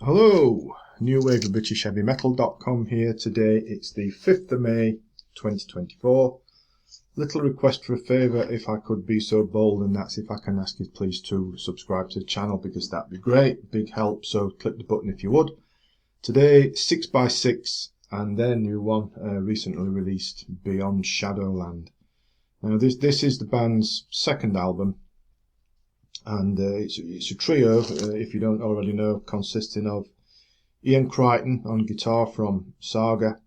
Hello, New Wave of British Heavy Metal.com here. Today it's the 5th of May 2024. Little request for a favour, if I could be so bold, and that's if I can ask you please to subscribe to the channel, because that'd be great, big help, so click the button if you would. Today 6x6 and their new one, recently released, Beyond Shadowland. Now this is the band's second album, and it's a trio, if you don't already know, consisting of Ian Chrichton on guitar from Saga,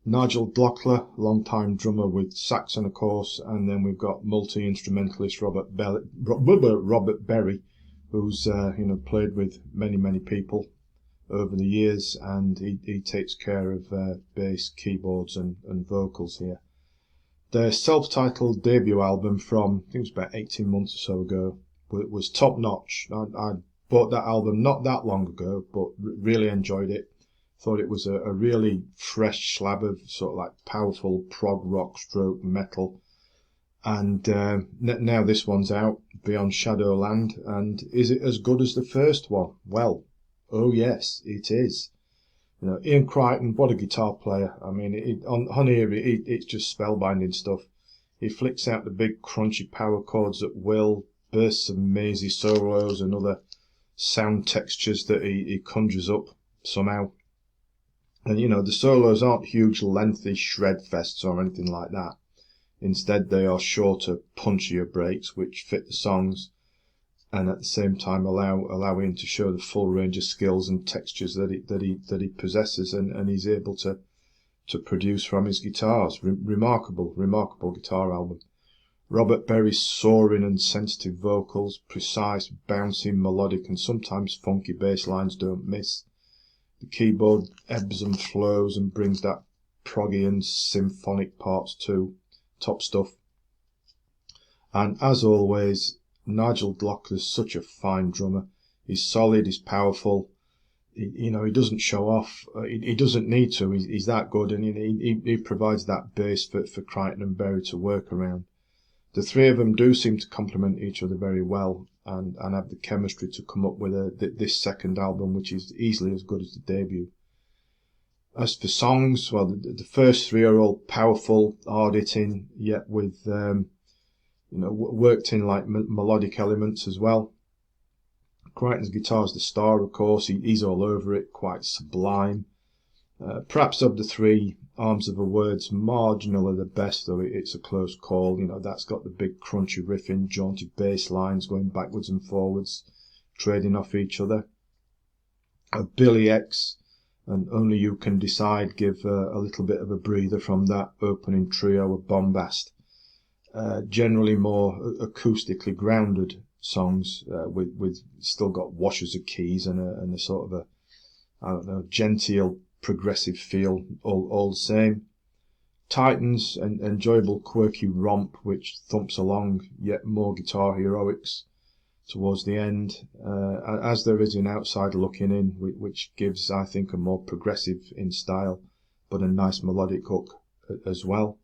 Nigel Glockler, long-time drummer with Saxon of course, and then we've got multi-instrumentalist Robert Berry, who's played with many people over the years, and he takes care of bass, keyboards and vocals here. Their self-titled debut album from, I think it was about 18 months or so ago, was top-notch. I bought that album not that long ago, but really enjoyed it. Thought it was a really fresh slab of sort of like powerful prog rock stroke metal. And now this one's out, Beyond Shadowland, and is it as good as the first one? Well, oh yes, it is. You know, Ian Chrichton, what a guitar player. I mean, on here, it's just spellbinding stuff. He flicks out the big crunchy power chords at will, bursts of mazy solos and other sound textures that he conjures up somehow. And, you know, the solos aren't huge, lengthy shred fests or anything like that. Instead, they are shorter, punchier breaks, which fit the songs, and at the same time allow him to show the full range of skills and textures that he possesses, and he's able to produce from his guitars. Remarkable guitar album. Robert Berry's soaring and sensitive vocals, precise, bouncy, melodic and sometimes funky bass lines don't miss. The keyboard ebbs and flows and brings that proggy and symphonic parts too. Top stuff. And as always, Nigel Glockler's such a fine drummer. He's solid, he's powerful. He doesn't show off. He doesn't need to. He's that good, and he provides that bass for Chrichton and Berry to work around. The three of them do seem to complement each other very well, and have the chemistry to come up with this second album, which is easily as good as the debut. As for songs, well, the first three are all powerful, hard-hitting, yet with worked in like melodic elements as well. Crichton's guitar's the star, of course. He's all over it, quite sublime. Perhaps of the three, Arms of a Word's marginally the best, though it's a close call. You know, that's got the big crunchy riffing, jaunty bass lines going backwards and forwards, trading off each other. Billy X and Only You Can Decide give a little bit of a breather from that opening trio of bombast. Generally more acoustically grounded songs, with still got washes of keys and a sort of genteel progressive feel, all the same. Titans, an enjoyable quirky romp which thumps along, yet more guitar heroics towards the end, as there is in Outside Looking In, which gives, I think, a more progressive in style, but a nice melodic hook as well.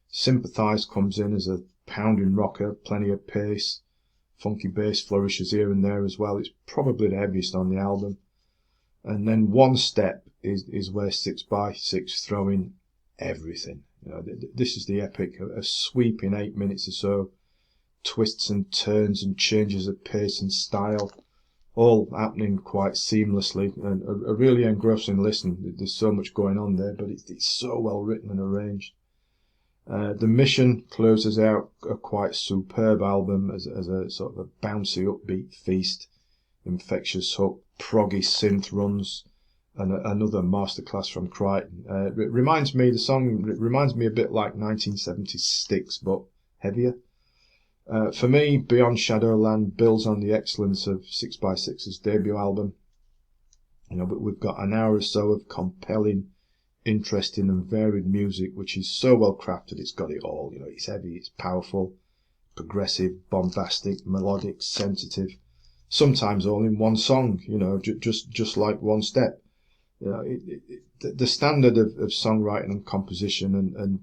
Sympathize comes in as a pounding rocker, plenty of pace, funky bass flourishes here and there as well. It's probably the heaviest on the album. And then One Step is where 6x6 throw in everything. You know, this is the epic, a sweeping 8 minutes or so, twists and turns and changes of pace and style, all happening quite seamlessly, and a really engrossing listen. There's so much going on there, but it's so well written and arranged. The Mission closes out a quite superb album as a sort of a bouncy upbeat feast, infectious hook, proggy synth runs, and another masterclass from Crichton. The song reminds me a bit like 1970s Styx, but heavier. For me, Beyond Shadowland builds on the excellence of 6x6's debut album. You know, but we've got an hour or so of compelling, interesting and varied music, which is so well crafted. It's got it all. You know, it's heavy, it's powerful, progressive, bombastic, melodic, sensitive, sometimes all in one song. You know, just like One Step. You know, the standard of songwriting and composition and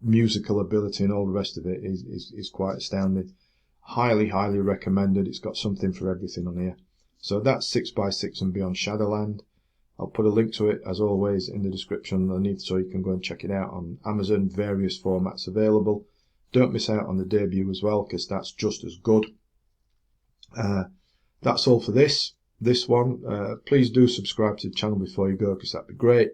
musical ability and all the rest of it is quite astounding. Highly recommended. It's got something for everything on here. So that's 6x6 and Beyond Shadowland. I'll put a link to it, as always, in the description underneath, so you can go and check it out on Amazon. Various formats available. Don't miss out on the debut as well, because that's just as good. That's all for this one. Please do subscribe to the channel before you go, because that'd be great.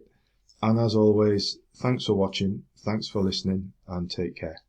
And as always, thanks for watching, thanks for listening, and take care.